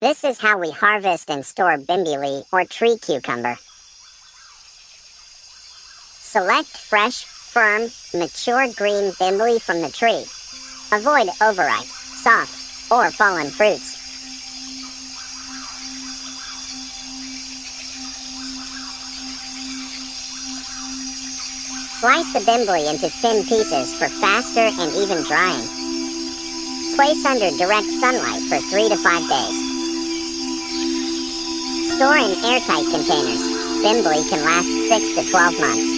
This is how we harvest and store Bimbli or tree cucumber. Select fresh, firm, mature green Bimbli from the tree. Avoid overripe, soft, or fallen fruits. Slice the Bimbli into thin pieces for faster and even drying. Place under direct sunlight for 3 to 5 days. Store in airtight containers. Bimbli can last 6 to 12 months.